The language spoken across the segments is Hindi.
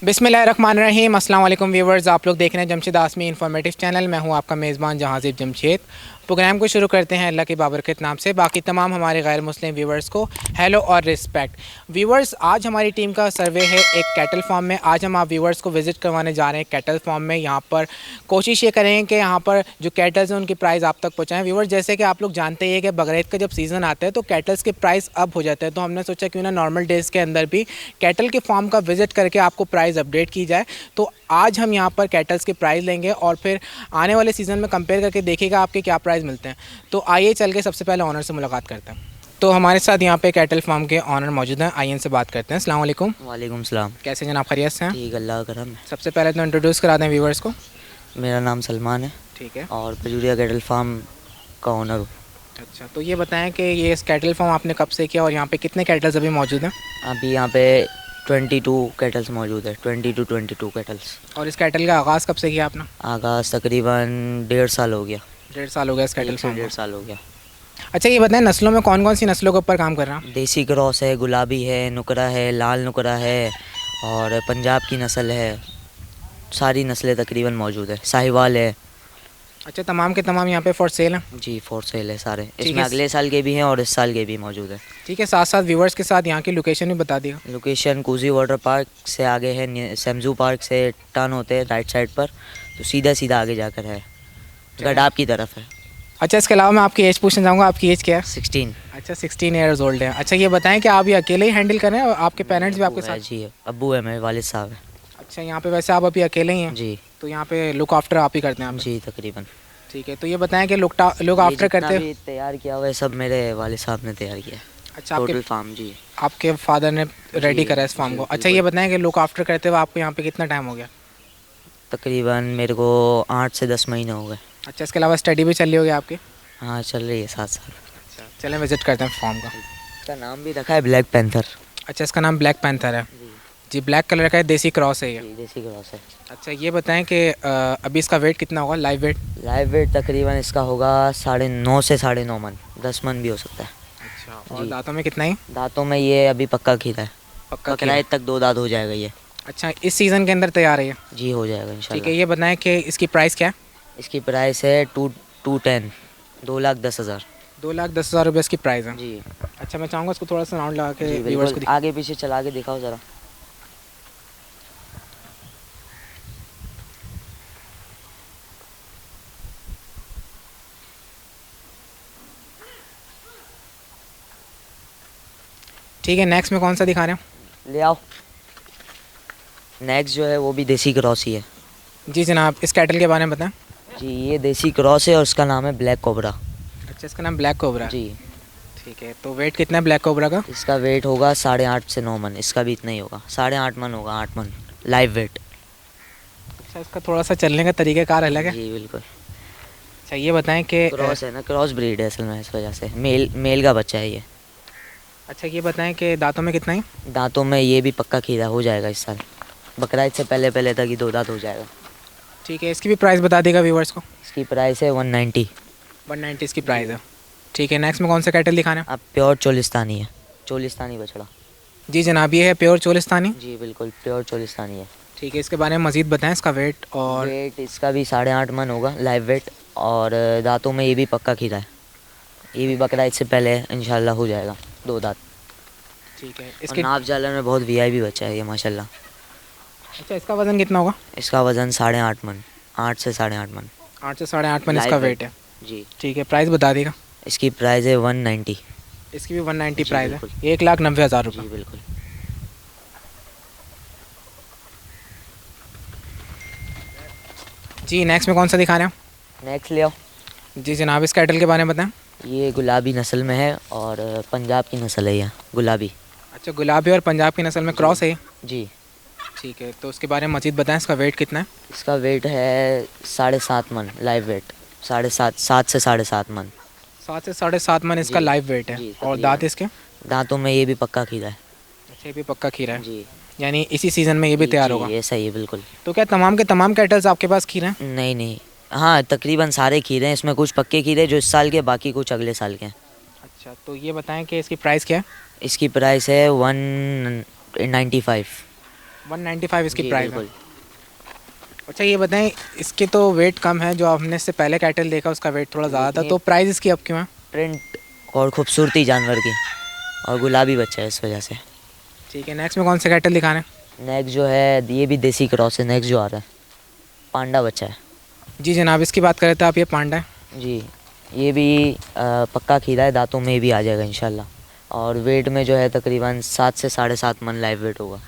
बिस्मिल्लाहिर्रहमानिर्रहीम। अस्सलाम वालेकुम व्यूवर्स, आप लोग देख रहे हैं जमशेद आसमी इन्फॉर्मेटिव चैनल। मैं हूं आपका मेज़बान जहांज़ीब जमशेद। प्रोग्राम को शुरू करते हैं अल्लाह की बाबरकत नाम से। बाकी तमाम हमारे गैर मुस्लिम व्यूवर्स को हेलो और रिस्पेक्ट। व्यूवर्स, आज हमारी टीम का सर्वे है एक कैटल फार्म में। आज हम आप व्यूवर्स को विज़िट करवाने जा रहे हैं कैटल फार्म में। यहाँ पर कोशिश ये करेंगे कि यहाँ पर जो कैटल्स हैं उनकी प्राइस आप तक पहुँचाएँ। व्यूवर्स, जैसे कि आप लोग जानते ही हैं कि बकरीद का जब सीज़न आता है तो कैटल्स के प्राइस अप हो जाते हैं, तो हमने सोचा क्यों ना नॉर्मल डेज़ के अंदर भी कैटल के फार्म का विज़िट करके आपको प्राइस अपडेट की जाए। तो आज हम यहाँ पर कैटल्स के प्राइस लेंगे और फिर आने वाले सीज़न में कंपेयर करके देखिएगा आपके क्या प्राइस मिलते हैं। तो आइए चल के सबसे पहले ऑनर से मुलाकात करते हैं। तो हमारे साथ यहाँ पे कैटल फार्म के ऑनर मौजूद हैं, आइए इनसे बात करते हैं। अस्सलाम वालेकुम। वालेकुम सलाम। कैसे जनाब, खैरियत से हैं? ठीक, अल्लाह का करम है। सबसे पहले तो इंट्रोड्यूस करा दें व्यूवर्स को। मेरा नाम सलमान है। ठीक है। और पजूरिया कैटल फार्म का ओनर हूँ। अच्छा, तो ये बताएं कि ये इस कैटल फार्म आपने कब से किया और यहाँ पे कितने कैटल्स अभी मौजूद हैं? अभी यहाँ पे 22 कैटल्स मौजूद है, 22 कैटल्स। और इस कैटल का आगाज़ कब से किया आपने? आगाज़ तकरीबन 1.5 साल हो गया। 1.5 साल हो गया इस कैटल फार्म को। 1.5 साल हो गया। अच्छा, ये बताएं नस्लों में कौन कौन सी नस्लों के ऊपर काम कर रहा है? देसी क्रॉस है, गुलाबी है, नुकरा है, लाल नुकरा है और पंजाब की नस्ल है। सारी नस्लें तकरीबन मौजूद है, साहिवाल है। अच्छा, तमाम के तमाम यहाँ पे फॉर सेल हैं? जी, फॉर सेल है सारे। ठीक इसमें है। अगले साल के भी हैं और इस साल के भी मौजूद है। ठीक है, साथ साथ व्यूवर्स के साथ यहाँ की लोकेशन भी बता दिया। लोकेशन कूजी वाटर पार्क से आगे है, सेमजू पार्क से टर्न होते हैं राइट साइड पर, तो सीधा सीधा आगे जाकर है, गडाब की तरफ है। अच्छा, इसके अलावा मैं आपकी एज पूछना चाहूँगा, आपकी एज क्या है? 16। अच्छा, 16 ईयर्स ओल्ड है। अच्छा, ये बताएं कि आप ये अकेले ही हैंडल करें और आपके पेरेंट्स भी आपके साथ? जी, अब्बू है, मेरे वालिद साहब है। अच्छा, यहाँ पे वैसे आप अभी अकेले ही हैं? जी तो यहाँ पे लुक आफ्टर आप ही करते हैं आप? जी तकरीबन। ठीक है, तो ये बताएं कि लुक आफ्टर करते भी तैयार किया हुआ है सब मेरे वालिद साहब ने तैयार किया है। अच्छा, टोटल फार्म जी आपके फादर ने रेडी करा है इस फार्म जी, को। अच्छा, ये बताएं कि लुक आफ्टर करते हुए आपको यहाँ पे कितना टाइम हो गया? तकरीबन मेरे को 8 से 10 महीने हो गए। अच्छा, इसके अलावा स्टडी भी चल रही होगी आपकी? हाँ, चल रही है साथ साथ। अच्छा, चलें विजिट करते हैं फार्म का। इसका नाम भी रखा है ब्लैक पैंथर। अच्छा, इसका नाम ब्लैक पैंथर है जी। ब्लैक कलर का है, देसी क्रॉस है ये? देसी क्रॉस है। अच्छा, ये बताएं कि अभी इसका वेट कितना होगा, लाइव वेट? लाइव वेट तकरीबन इसका होगा 9.5 से 9.5 मन, 10 मन भी हो सकता है। अच्छा, और दांतों में कितना ही? दांतों में ये अभी पक्का खीरा है, पक्का बकरीद तक 2 दांत हो जाएगा ये। अच्छा, इस सीज़न के अंदर तैयार है ये? जी, हो जाएगा ठीक इंशाल्लाह। है, ये बताएं कि इसकी प्राइस क्या है? इसकी प्राइस है 210, 2,10,000। 2,10,000 रुपये इसकी प्राइस है जी अच्छा, मैं चाहूँगा इसको थोड़ा सा राउंड लगा के जी व्यूअर्स बिल्कुल, को आगे पीछे चला के दिखाओ ज़रा। ठीक है, नेक्स्ट में कौन सा दिखा रहे हैं? ले आओ। नेक्स्ट जो है वो भी देसी क्रॉस ही है। जी जनाब, इस कैटल के बारे में बताएं। जी, ये देसी क्रॉस है और उसका नाम है ब्लैक कोबरा। अच्छा, इसका नाम ब्लैक कोबरा है। जी, ठीक है, तो वेट कितना है ब्लैक कोबरा का? इसका वेट होगा 8.5 से 9 मन। इसका भी इतना ही होगा, 8.5 मन होगा, 8 मन लाइव वेट। अच्छा, इसका थोड़ा सा चलने का तरीक़ाकार अलग है? जी बिल्कुल। अच्छा, ये बताएं कि क्रॉस है ना, क्रॉस ब्रीड है असल में, इस वजह से मेल का बच्चा है ये। अच्छा, ये बताएं कि दांतों में कितना है? दांतों में ये भी पक्का खीरा हो जाएगा इस साल, बकरीद से पहले पहले तक ही 2 दांत हो जाएगा। ठीक है, इसकी भी प्राइस बता देगा व्यूवर्स को। इसकी प्राइस है 190। 190 इसकी प्राइस है। ठीक है, नेक्स्ट में कौन सा कैटल दिखाना है? अब प्योर चोलिस्तानी है, चोलिस्तानी बछड़ा। जी जनाब, ये है प्योर चोलिस्तानी? जी बिल्कुल, प्योर चोलिस्तानी है। ठीक है, इसके बारे में मज़ीद बताएं, इसका वेट और? वेट इसका भी 8.5 मन होगा लाइव वेट, और दांतों में ये भी पक्का खीरा है। ये भी बकरीद से पहले इंशाल्लाह हो जाएगा 2 दांत। ठीक है, और इसके नाप जालन में बहुत वीआईपी बच्चा है ये माशाल्लाह। अच्छा, इसका वज़न कितना होगा? इसका वज़न 8.5 मन, 8 से 8.5 मन। 8 से 8.5 मन इसका Live वेट है। जी, ठीक है, प्राइस बता देगा। इसकी प्राइस है 190। इसकी भी 190 जी, प्राइस है, बिल्कुल। 1,90,000 जी रुपये। बिल्कुल। जी, नेक्स्ट में कौन सा दिखा रहे हैं? नेक्स्ट ले आओ। जी जनाब, इस कैटल के बारे में बताएं। ये गुलाबी नस्ल में है और पंजाब की नस्ल है ये गुलाबी। अच्छा, गुलाबी और पंजाब की नस्ल में क्रॉस है ये? जी, ठीक है, तो उसके बारे में मज़ीद बताएं, इसका वेट कितना है? इसका वेट है 7.5 मन लाइव वेट, 7.5 से 7.5 मन। 7 से 7.5 मन इसका जी, लाइव वेट है। जी, और तकरीबन। दांत इसके? दांतों में ये भी पक्का खीरा है। अच्छा, ये भी पक्का खीरा है, जी, यानी इसी सीज़न में ये भी जी, तैयार जी, होगा। ये सही है बिल्कुल। तो क्या तमाम के तमाम कैटल्स आपके पास खीरा हैं? नहीं नहीं, हाँ तकरीबन सारे खीरे हैं, इसमें कुछ पक्के खीरे जो इस साल के, बाकी कुछ अगले साल के हैं। अच्छा, तो ये बताएं कि इसकी प्राइस क्या है? इसकी प्राइस है 195। 195 इसकी जी प्राइस है। बिल्कुल। अच्छा ये बताएं, इसके तो वेट कम है, जो आपने इससे पहले कैटल देखा उसका वेट थोड़ा ज़्यादा था, ये तो प्राइस इसकी अब क्यों है? प्रिंट और खूबसूरती जानवर की, और गुलाबी बच्चा है इस वजह से। ठीक है, नेक्स्ट में कौन से कैटल दिखाने? नेक्स्ट जो है ये भी देसी क्रॉस है, नेक्स्ट जो आ रहा है पांडा बच्चा है। जी जनाब, इसकी बात करें तो आप, ये पांडा है। जी ये भी पक्का खीरा है, दांतों में भी आ जाएगा इंशाल्लाह। और वेट में जो है तकरीबन 7 से 7.5 मन लाइव वेट होगा।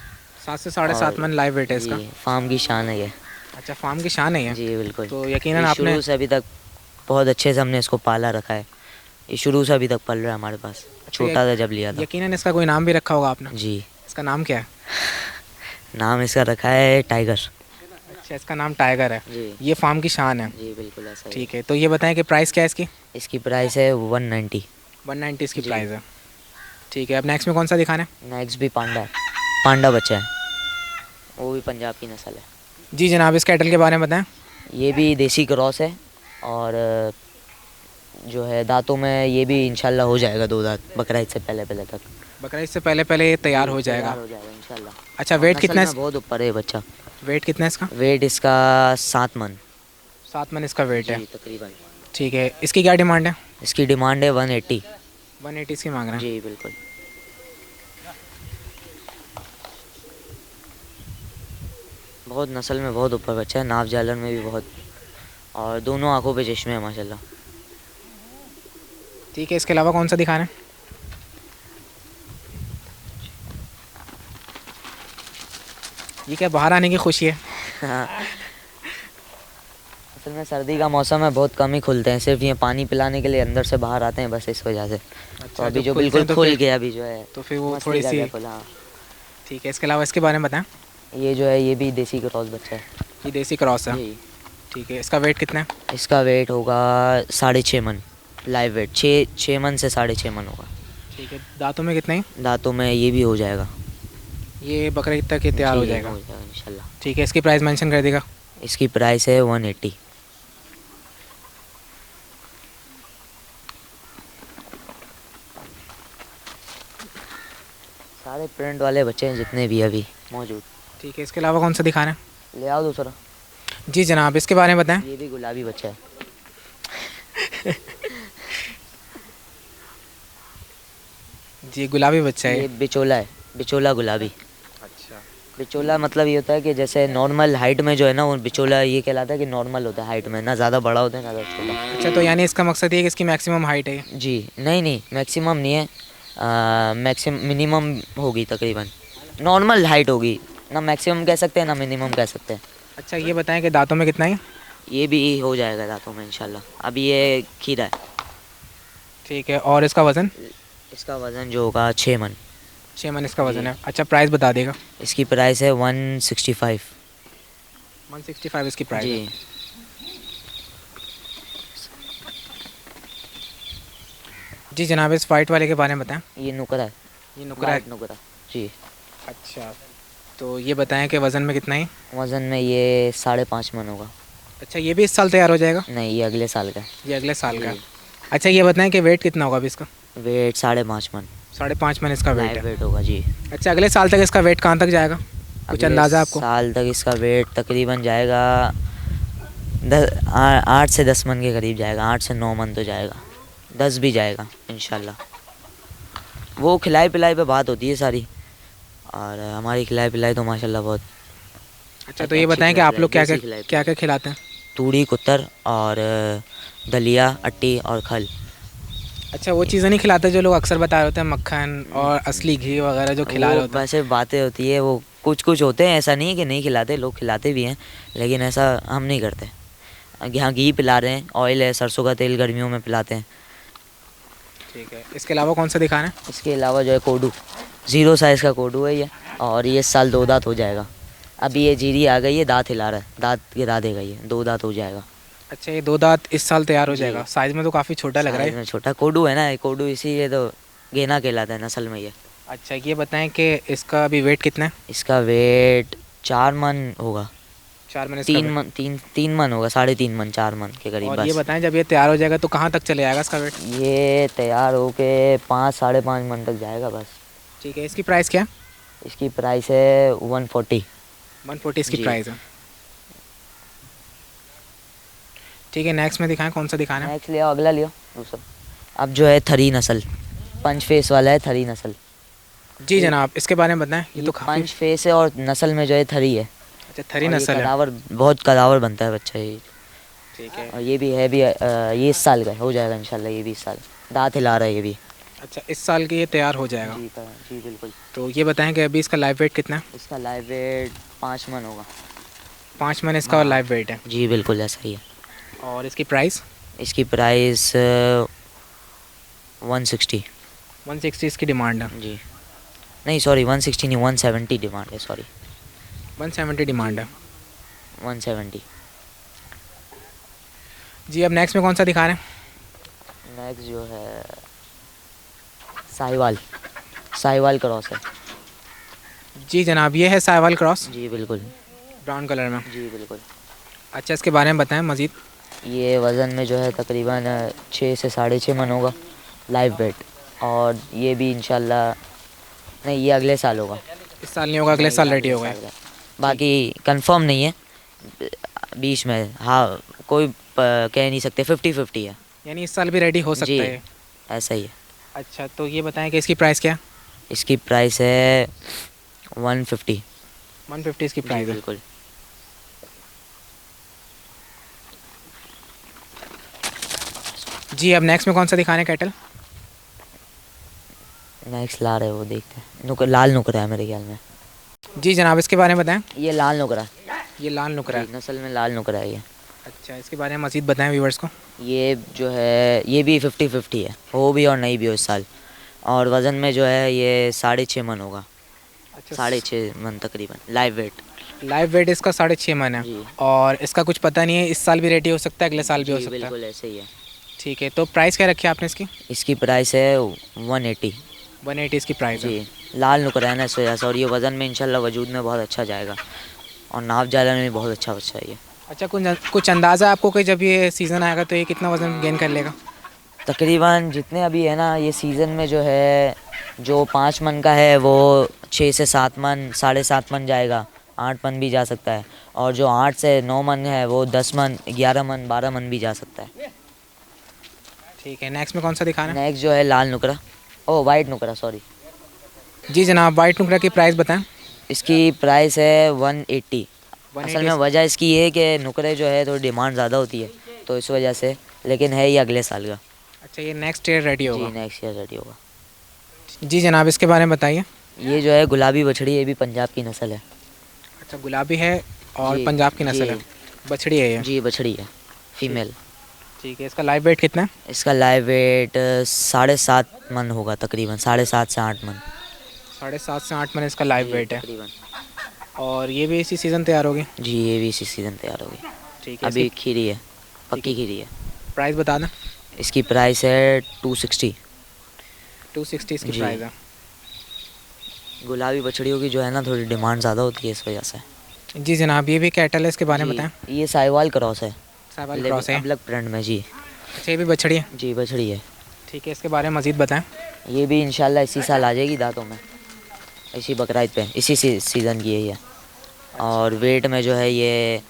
7 से 7.5 और मन लाइव वेट है इसका। जी फार्म की शान है ये। अच्छा, फार्म की शान है ये। जी बिल्कुल। तो यकीनन ये आपने, शुरू से अभी तक बहुत अच्छे से हमने इसको पाला रखा है। ये शुरू से अभी तक पल रहा है हमारे पास, छोटा था जब लिया था। यकीनन इसका कोई नाम भी रखा होगा आपने। जी इसका नाम क्या है? नाम इसका रखा है टाइगर। अच्छा, इसका नाम टाइगर है। जी ये फार्म की शान है। जी बिल्कुल ऐसा ही। ठीक है, तो ये बताएं कि प्राइस क्या है इसकी? इसकी प्राइस है 190। 190 इसकी जी। प्राइस है। ठीक है, अब नेक्स्ट में कौन सा दिखाना है? नेक्स्ट भी पांडा है, पांडा बच्चा है, वो भी पंजाब की नस्ल है। जी जनाब, इस कैटल के बारे में बताएं। ये भी देसी क्रॉस है, और जो है दांतों में ये भी इंशाल्लाह हो जाएगा 2 दांत बकरा ईद से पहले पहले तक। बकरा ईद से पहले पहले ये तैयार हो जाएगा। तैयार हो जाएगा इंशाल्लाह। अच्छा, वेट नस्ल कितना में है? बहुत ऊपर है ये बच्चा। वेट कितना है इसका? वेट इसका 7 मन। 7 मन इसका वेट है। जी तकरीबन। ठीक है, इसकी क्या डिमांड है? इसकी डिमांड है 180। 180 इसकी मांग रहे हैं। जी बिल्कुल। बहुत नस्ल में बहुत ऊपर बच्चा है, नाव जालन में भी बहुत, और दोनों आंखों पे चश्मे हैं माशाल्लाह। ठीक है, इसके अलावा कौन सा दिखाना है? ये क्या बाहर आने की खुशी है? असल में सर्दी का मौसम है, बहुत कम ही खुलते हैं, सिर्फ ये पानी पिलाने के लिए अंदर से बाहर आते हैं बस, इस वजह से। तो अभी जो खुलते हैं बिल्कुल तो खुल फिर- गया अभी जो है, तो फिर वो मस्ती थोड़ी कर सी। रहा है खुला। ठीक है, इसके अलावा इसके बारे में बताएं। ये जो है ये भी देसी क्रॉस बच्चा है। ये देसी क्रॉस है। जी ठीक है, इसका वेट कितना है? इसका वेट होगा 6.5 मन लाइव वेट, 6 मन से 6.5 मन होगा। ठीक है, दांतों में कितना है? दांतों में ये भी हो जाएगा। ये बकरा ईद तक ये तैयार हो जी, जाएगा। इंशाल्लाह। ठीक है, इसकी प्राइस मेंशन कर देगा। इसकी प्राइस है 180। सारे प्रिंट वाले बच्चे हैं जितने भी अभी मौजूद। ठीक है, इसके अलावा कौन सा दिखाना है? ले आओ दूसरा। जी जनाब, इसके बारे में बताएं। ये भी गुलाबी बच्चा है। जी, गुलाबी बच्चा है। ये बिचोला है, बिचोला गुलाबी। अच्छा। बिचोला मतलब ये होता है कि जैसे नॉर्मल हाइट में जो है ना, वो बिचोला ये कहलाता है कि नॉर्मल होता है हाइट में, ना ज़्यादा बड़ा होता है ना ज़्यादा छोटा। अच्छा, तो यानी इसका मकसद ये है कि इसकी मैक्सिमम हाइट है। जी नहीं मैक्सिमम नहीं है, मिनिमम होगी तकरीबन, नॉर्मल हाइट होगी, ना मैक्सिमम कह सकते हैं ना मिनिमम कह सकते हैं। अच्छा, ये बताएं कि दांतों में कितना है? ये भी हो जाएगा दांतों में इंशाल्लाह। अभी ये खीरा है। ठीक है, और इसका वज़न? इसका वज़न जो होगा 6 मन। 6 मन इसका वज़न है। अच्छा, प्राइस बता देगा। इसकी प्राइस है 165। 165 इसकी प्राइस जी है। जी जनाब, इस वाइट वाले के बारे में बताएं। ये नुकरा है, ये नुकरा है। वाइट नुकरा। जी अच्छा, तो ये बताएं कि वज़न में कितना है? वज़न में ये 5.5 मन होगा। अच्छा, ये भी इस साल तैयार हो जाएगा? नहीं ये अगले साल का है। ये अगले साल का है। जी। अच्छा, ये बताएं कि वेट कितना होगा अभी इसका? वेट 5.5 मन 5.5 मन इसका वेट लाइव है। वेट होगा जी। अच्छा, अगले साल तक इसका वेट कहाँ तक जाएगा? कुछ अगले अंदाज़ा आपको? साल तक इसका वेट तकरीबन जाएगा 8 से 10 मन के करीब जाएगा, 8 से 9 मन तो जाएगा, 10 भी जाएगा इंशाल्लाह। वो खिलाई पिलाई पे बात होती है सारी, और हमारी खिलाई पिलाई तो माशाल्लाह बहुत। अच्छा, तो ये बताएं कि आप लोग क्या क्या खिलाते हैं? तूड़ी कुत्तर और दलिया अट्टी और खल। अच्छा, वो चीज़ें नहीं खिलाते जो लोग अक्सर बता रहे होते हैं, मक्खन और असली घी वगैरह जो खिला रहे वो होते हैं? वैसे बातें होती है, वो कुछ कुछ होते हैं, ऐसा नहीं है कि नहीं खिलाते, लोग खिलाते भी हैं, लेकिन ऐसा हम नहीं करते। यहाँ घी पिला रहे हैं, ऑयल है, सरसों का तेल गर्मियों में पिलाते हैं। ठीक है, इसके अलावा कौन सा दिखाना है? इसके अलावा जो है कोडू, 0 साइज़ का कोडू है ये, और ये इस साल 2 दांत हो जाएगा। अभी ये जीरी आ गई है, दांत हिला रहा है, दांत गिरा देगा, ये 2 दांत हो जाएगा। अच्छा, ये 2 दांत इस साल तैयार हो जी। जाएगा। साइज़ में तो काफ़ी छोटा लग रहा साइज़ है। में छोटा कोडू है ना, ये कोडू इसीलिए तो गेना कहलाता है नस्ल में ये। अच्छा, ये बताएं कि इसका अभी वेट कितना है? इसका वेट 4 मन होगा, 4 मन इसका 3 weight। मन 3 मन होगा, 3.5 मन 4 मन के करीब और ये बस। बताएं, जब ये तैयार हो जाएगा तो कहाँ तक चले जाएगा इसका वेट? ये तैयार होके 5 साढ़े 5 मन तक जाएगा बस। ठीक है, इसकी प्राइस क्या है? इसकी प्राइस है 140। 140 इसकी जी। प्राइस है। ठीक है, नेक्स्ट में दिखाएं, कौन सा दिखाना है? नेक्स्ट ले आओ, अगला लियो दूसरा। अब जो है थरी नस्ल, पंच फेस वाला है थरी नस्ल। जी जनाब, इसके बारे में बताएं। ये तो काफ़ी पंच फेस है और नस्ल में जो है थरी है। अच्छा, थरी और ये नस्ल है। कदावर, बहुत कदावर बनता है बच्चा ये। ठीक है। और ये भी है भी ये इस साल का हो जाएगा इंशाल्लाह, ये भी इस साल दांत हिला रहा है ये भी। अच्छा, इस साल के ये तैयार हो जाएगा। जी बिल्कुल। तो ये बताएं कि अभी इसका लाइव वेट कितना है? इसका लाइव वेट 5 मन होगा। 5 मन इसका लाइव वेट है। जी बिल्कुल ऐसा ही है। और इसकी प्राइस? इसकी प्राइस 160। 160 इसकी डिमांड है। जी नहीं सॉरी, 160 नहीं, 170 डिमांड है, सॉरी 170 डिमांड है। 170। जी, अब नेक्स्ट में कौन सा दिखा रहे हैं? नेक्स्ट जो है साहिवाल, साहिवाल क्रॉस है। जी जनाब, ये है साहिवाल क्रॉस, जी बिल्कुल। ब्राउन कलर में। जी बिल्कुल। अच्छा, इसके बारे में बताएं मज़ीद। ये वज़न में जो है तकरीबन 6 से 6.5 मन होगा लाइव वेट। और ये भी इंशाल्लाह, नहीं ये अगले साल होगा। इस साल नहीं होगा, अगले साल रेडी होगा। बाकी कंफर्म नहीं है, बीच में हाँ कोई कह नहीं सकते, 50-50 है। यानी इस साल भी रेडी हो जी सकता है। ऐसा ही है। अच्छा, तो ये बताएं कि इसकी प्राइस क्या है? इसकी प्राइस है 150। 150 इसकी जी प्राइस है। बिल्कुल। जी, अब नेक्स्ट में कौन सा दिखाने कैटल? नेक्स्ट ला रहे हो, देखते हैं। लाल नुकरा है मेरे ख्याल में। जी जनाब, इसके बारे में बताएं। ये लाल नुकरा, ये लाल नुकरा है। नस्ल में लाल नुकरा है ये। अच्छा, इसके बारे में मज़ीद बताएं व्यूवर्स को। ये जो है ये भी 50-50 है, हो भी और नहीं भी हो इस साल। और वज़न में जो है ये 6.5 मन होगा। अच्छा, 6.5 मन तकरीबन लाइव वेट। लाइव वेट इसका 6.5 मन है। जी। और इसका कुछ पता नहीं है, इस साल भी रेडी हो सकता है, अगले साल भी हो जी सकता है। बिल्कुल ऐसे ही है। ठीक है, तो प्राइस क्या रखी है आपने इसकी? इसकी प्राइस है 180। 180 इसकी प्राइस है। जी, लाल नुकरा है ना इस वजह से। और ये वज़न में इंशाल्लाह वजूद में बहुत अच्छा जाएगा, और नाप जाला में भी बहुत अच्छा बच्चा है ये। अच्छा, कुछ अंदाज़ा आपको कि जब ये सीज़न आएगा तो ये कितना वज़न गेन कर लेगा? तकरीबन जितने अभी है ना ये सीज़न में जो है, जो 5 मन का है वो 6 से 7 मन, 7.5 मन जाएगा, 8 मन भी जा सकता है। और जो 8 से 9 मन है वो 10 मन, 11 मन, 12 मन भी जा सकता है। ठीक है, नेक्स्ट में कौन सा दिखाना है? नेक्स्ट जो है लाल नुकरा, ओ वाइट नुकरा सॉरी। जी जनाब, वाइट नुकरा की प्राइस बताएं। इसकी प्राइस है 180। 180 असल में वजह इसकी ये है कि नुकरे जो है थोड़ी डिमांड ज़्यादा होती है, तो इस वजह से, लेकिन है ये अगले साल का। अच्छा, ये नेक्स्ट ईयर रेडी होगा? जी नेक्स्ट ईयर रेडी होगा। जी जनाब, इसके बारे में बताइए। ये जो है गुलाबी बछड़ी, ये भी पंजाब की नस्ल है। अच्छा, गुलाबी है और जी, पंजाब की नस्ल जी। है, बछड़ी है ये? जी बछड़ी है, फीमेल। ठीक है, इसका लाइव वेट कितना है? इसका लाइव वेट 7.5 मन होगा तकरीबन, 7.5 से 8 मन। 7.5 से 8 मन इसका लाइव वेट है। तकरीबन। और ये भी इसी सीज़न तैयार होगी? जी ये भी इसी सीज़न तैयार होगी। ठीक है, अभी खीरी है, पक्की खीरी है। प्राइस बता दें। इसकी प्राइस है 260। 260 इसकी जी। प्राइस है। गुलाबी बछड़ियों की जो है ना थोड़ी डिमांड ज़्यादा होती है इस वजह से। जी जनाब, ये भी कैटल है, इसके बारे में जी, बताएं। ये साहिवाल क्रॉस है, साहिवाल क्रॉस है। अलग प्रिंट में। जी अच्छा, ये भी बछड़ी है। जी बछड़ी है। ठीक है, इसके बारे में मज़ीद बताएं। ये भी इंशाल्लाह इसी साल आ जाएगी दांतों में, इसी बकरीद पे, इसी सीज़न की है ये। और वेट में जो है ये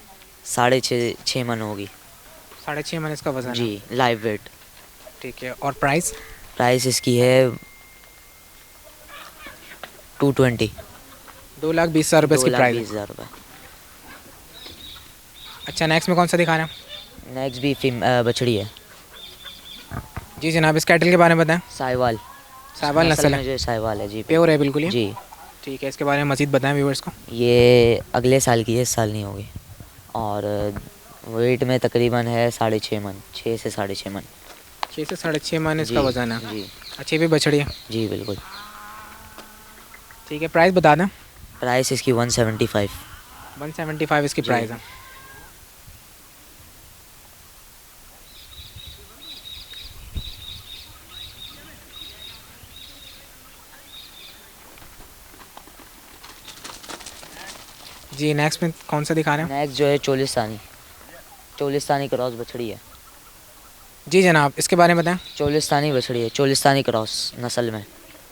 6.5 मन होगी। 6.5 मन इसका वज़न है। जी लाइव वेट। ठीक है, और प्राइस? प्राइस इसकी है 220। 2,20,000 रुपये इसकी प्राइस है। 2,20,000 रुपये। अच्छा, नेक्स्ट में कौन सा दिखाना है? नेक्स्ट भी बछड़ी है, जी जनाब, इस कैटल के बारे में बताएं। साहिवाल। साहिवाल नस्ल में है, जो साहिवाल है जी। प्योर है बिल्कुल ये? जी ठीक है, इसके बारे में मज़ीद बताएं व्यूवर्स को। ये अगले साल की है, इस साल नहीं होगी। और वेट में तकरीबन है 6.5 मन, 6 से 6.5 मन। 6 से 6.5 मन इसका जी, वज़न है। जी अच्छी भी बछड़ी है। जी बिल्कुल। ठीक है, प्राइस बता दें। प्राइस इसकी 175। 175 इसकी जी। प्राइस है। जी, नेक्स्ट में कौन सा दिखा रहे हैं? नेक्स्ट जो है चोलिस्तानी क्रॉस बछड़ी है। जी जनाब, इसके बारे में बताएं। चोलिस्तानी बछड़ी है, चोलिस्तानी क्रॉस नस्ल में।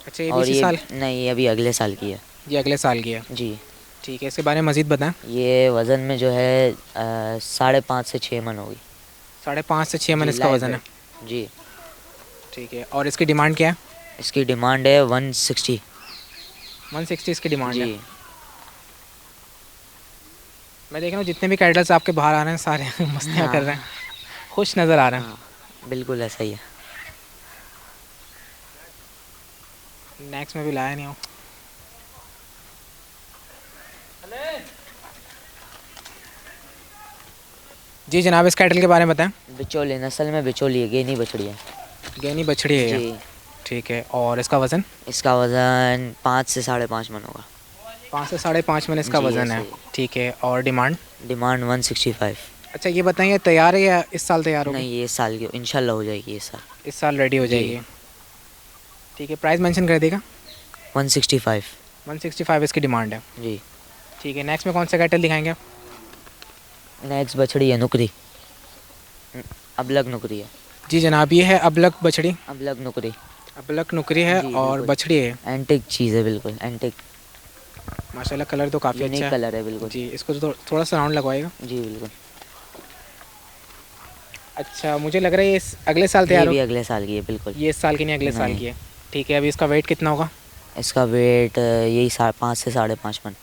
अच्छा, ये भी और इसी ये साल? नहीं, ये अभी अगले साल की है। ये अगले साल की है। जी। ठीक है, इसके बारे में मज़ीद बताएं। ये वज़न में जो है 5.5 से 6 मन होगी। 5.5 से 6 मन जी, इसका लाइव वज़न है। वेट। जी। ठीक है, और इसकी डिमांड क्या है? इसकी डिमांड है 160। 160 इसकी डिमांड है। जी। मैं देख रहा हूँ जितने भी कैटल्स आपके बाहर आ रहे हैं सारे मस्तियाँ कर रहे हैं, खुश नज़र आ रहे हैं। हाँ, बिल्कुल ऐसा ही है। नेक्स्ट में भी लाया नहीं हूँ। जी जनाब, इस कैटल के बारे में बताएं। बिचौली नस्ल में बिचौली है, गेनी बछड़ी है। गैनी बछड़ी है ये। जी। ठीक है, और इसका वज़न? इसका वज़न 5 से 5.5 मन होगा। 5 से 5.5 मन इसका जी, वज़न है। ऐसे ही। ठीक है, और डिमांड? डिमांड 165। अच्छा ये बताइए, तैयार है या इस साल तैयार होगी? नहीं, ये साल की इंशाल्लाह हो जाएगी ये साल। इस साल रेडी हो जी। जाएगी। ठीक है, प्राइस मेंशन कर देगा। 165। 165 इसकी डिमांड है। जी। ठीक है, नेक्स्ट में कौन सा कैटल दिखाएंगे आप? नेक्स्ट बछड़ी है नुकरी। अबलग नुकरी है। जी जनाब, ये है अबलक बछड़ी। अबलग नुकरी। अबलक नुकरी है जी, और बिल्कुल। बछड़ी है। एंटिक चीज़ है, बिल्कुल एंटिक। माशाल्लाह, कलर तो काफ़ी अच्छा यूनिक है। कलर है, बिल्कुल। जी, इसको तो थोड़ा सा राउंड लगवाएगा। जी, बिल्कुल। अच्छा, मुझे लग रहा है ये अगले साल ये तैयार भी हो। अगले साल की है, बिल्कुल। ये इस साल की नहीं, अगले साल नहीं। की है। ठीक है, अभी इसका वेट कितना होगा? इसका वेट यही 5 से 5.5 मन।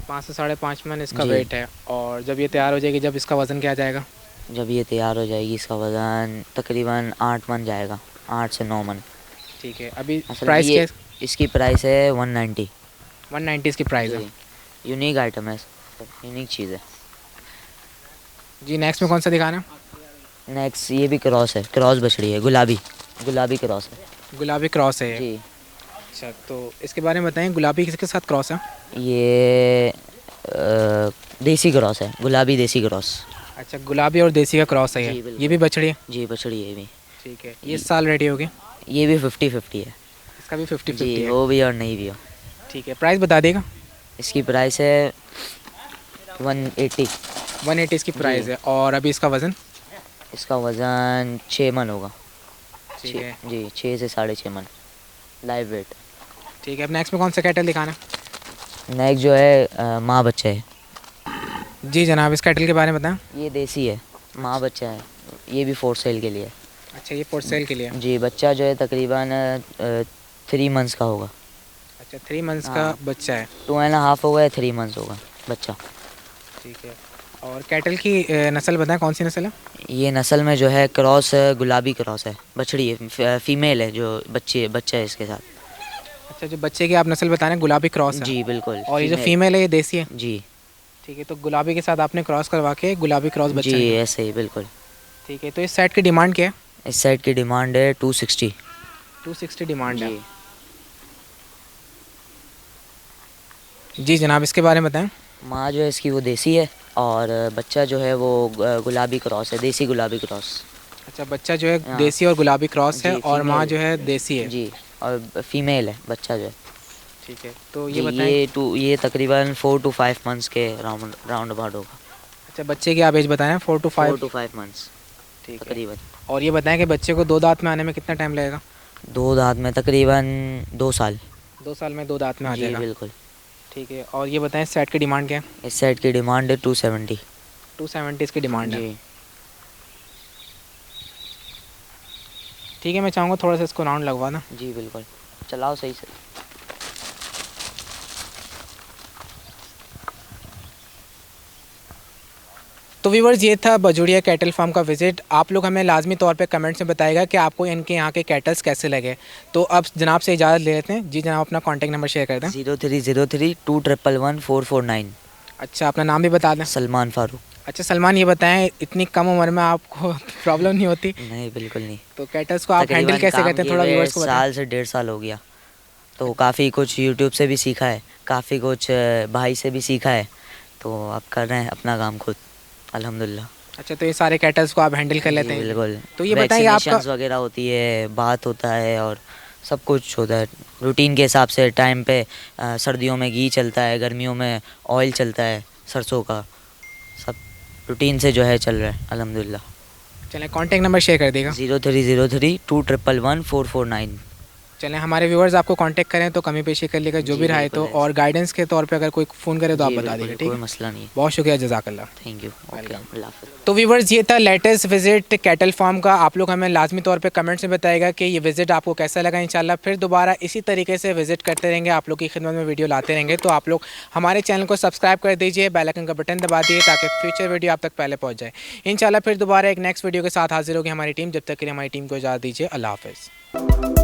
5 से 5.5 मन इसका जी। वेट है। और जब ये तैयार हो जाएगी, जब इसका वज़न क्या आ जाएगा? जब ये तैयार हो जाएगी इसका वज़न तकरीबन 8 मन जाएगा, 8 से 9 मन। ठीक है, अभी असल में प्राइस क्या ये है? इसकी प्राइस है 190। 190 इसकी प्राइस है। जी। यूनिक आइटम है, यूनिक चीज़ है। जी, नेक्स्ट में कौन सा दिखाना है? नेक्स्ट ये भी क्रॉस है, क्रॉस बछड़ी है, गुलाबी गुलाबी क्रॉस है। गुलाबी क्रॉस है ये। जी। अच्छा, तो इसके बारे में बताएं, गुलाबी किसके साथ क्रॉस है? ये देसी क्रॉस है, गुलाबी देसी क्रॉस। अच्छा, गुलाबी और देसी का क्रॉस है जी, ये। बिल्कुल। ये भी बछड़ी है। जी, बछड़ी है ये भी। ठीक है, ये इस साल रेडी होगी। ये भी 50-50 है। इसका भी 50-50 जी, है। हो भी और नहीं भी हो। ठीक है, प्राइस बता देगा। इसकी प्राइस है 180। 180 इसकी प्राइस जी। है। और अभी इसका वज़न? इसका वज़न 6 मन होगा। ठीक है। जी, 6 से 6.5 मन लाइव वेट। ठीक है, अब नेक्स्ट में कौन सा कैटल दिखाना? नेक्स्ट जो है माँ बच्चा है। जी जनाब, इस कैटल के बारे में बताएं। ये देसी है, माँ बच्चा है। ये भी फॉर सेल के लिए है। अच्छा, ये फॉर सेल के लिए। जी, बच्चा जो है तकरीबन 3 मंथ्स का होगा। अच्छा, 3 मंथ्स का हाँ। बच्चा है। 2.5 होगा या 3 मंथ्स होगा बच्चा। ठीक है, और कैटल की नस्ल बताएं, कौन सी नस्ल है? ये नस्ल में जो है क्रॉस गुलाबी क्रॉस है, बछड़ी है, फीमेल है जो बच्चा है इसके साथ। अच्छा, जो बच्चे की आप नस्ल बता रहे हैं गुलाबी क्रॉस है। जी, बिल्कुल। और ये जो फीमेल है ये देसी है। जी। ठीक है, तो गुलाबी के साथ आपने क्रॉस करवा के गुलाबी क्रॉस बच्चा जी, निकाला। ऐसे ही बिल्कुल। ठीक है, तो इस सेट की डिमांड क्या है? इस साइड की डिमांड है 260। 260 डिमांड है। जी। जी जनाब, इसके बारे में बताएं। माँ जो है इसकी वो देसी है और बच्चा जो है वो गुलाबी क्रॉस है, देसी गुलाबी क्रॉस। अच्छा, बच्चा जो है हाँ। देसी और गुलाबी क्रॉस है, जी, और माँ फीमेल। जो है देसी है। जी, और फीमेल है बच्चा जो है। ठीक है, तो जी, ये बताएं। ये तकरीबन 4 to 5 मंथ्स के राउंड अबाउट होगा। अच्छा, बच्चे की आप एज बताएं, 4 to 5। 4 to 5 मंथ्स ठीक है, तकरीबन। और ये बताएं कि बच्चे को 2 दांत में आने में कितना टाइम लगेगा? 2 दांत में तकरीबन 2 साल। 2 साल में 2 दांत में आ जी, जाएगा। बिल्कुल। ठीक है, और ये बताएं सेट की डिमांड क्या है? इस सेट की डिमांड है 270। 270 इसकी डिमांड है। जी। ठीक है, मैं चाहूँगा थोड़ा सा इसको राउंड लगवा ना। जी, बिल्कुल। चलाओ सही से। तो व्यूवर्स, ये था बजूड़िया कैटल फार्म का विज़िट। आप लोग हमें लाजमी तौर पे कमेंट्स में बताएगा कि आपको इनके यहाँ के कैटल्स कैसे लगे। तो अब जनाब से इजाज़त ले लेते हैं। जी जनाब, अपना कॉन्टैक्ट नंबर शेयर कर दें। 030321111449। अच्छा, अपना नाम भी बता दें। सलमान फारूक। अच्छा सलमान, ये बताएं, इतनी कम उम्र में आपको प्रॉब्लम नहीं होती? नहीं, बिल्कुल नहीं। तो कैटल्स को आप हैंडल तकरीबन कैसे काम करते हैं, किए थोड़ा हुए व्यूवर्स को बताएं। साल से 1.5 साल हो गया, तो काफ़ी कुछ यूट्यूब से भी सीखा है, काफ़ी कुछ भाई से भी सीखा है, तो अब कर रहे हैं अपना काम खुद, अल्हम्दुलिल्लाह। अच्छा, तो ये सारे कैटल्स को आप हैंडल कर जी, लेते हैं? बिल्कुल। तो ये बताइए, आपका वैक्सीनेशंस वगैरह होती है, बात होता है और सब कुछ होता है रूटीन के हिसाब से, टाइम पे। सर्दियों में घी चलता है, गर्मियों में ऑयल चलता है सरसों का, सब रूटीन से जो है चल रहा है अल्हम्दुलिल्लाह। चलें, कॉन्टैक्ट नंबर शेयर कर देगा। 030321111449। चलें, हमारे व्यूअर्स आपको कांटेक्ट करें तो कमी पेशी कर लेगा, जो जी, भी रहे बिल्कुल तो, है। और गाइडेंस के तौर पे अगर कोई फ़ोन करे तो आप जी, बता बिल्कुल, दीजिए, ठीक कोई है। मसला नहीं। बहुत शुक्रिया, जज़ाकल्लाह। Thank you. ओके, अल्लाह हाफ़िज़। तो व्यूवर्स, ये था लेटेस्ट विजिट कैटल फार्म का। आप लोग हमें लाजमी तौर पे कमेंट्स में बताएगा कि ये विजिट आपको कैसा लगा। इंशाल्लाह फिर दोबारा इसी तरीके से विजिट करते रहेंगे, आप लोग की खिदमत में वीडियो लाते रहेंगे। तो आप लोग हमारे चैनल को सब्सक्राइब कर दीजिए, बेल आइकन का बटन दबा दिए ताकि फ्यूचर वीडियो आप तक पहले पहुँच जाए। इंशाल्लाह फिर दोबारा एक नेक्स्ट वीडियो के साथ हाजिर होगी हमारी टीम। जब तक के लिए हमारी टीम को इजाज़त दीजिए। अल्लाह हाफ़िज़।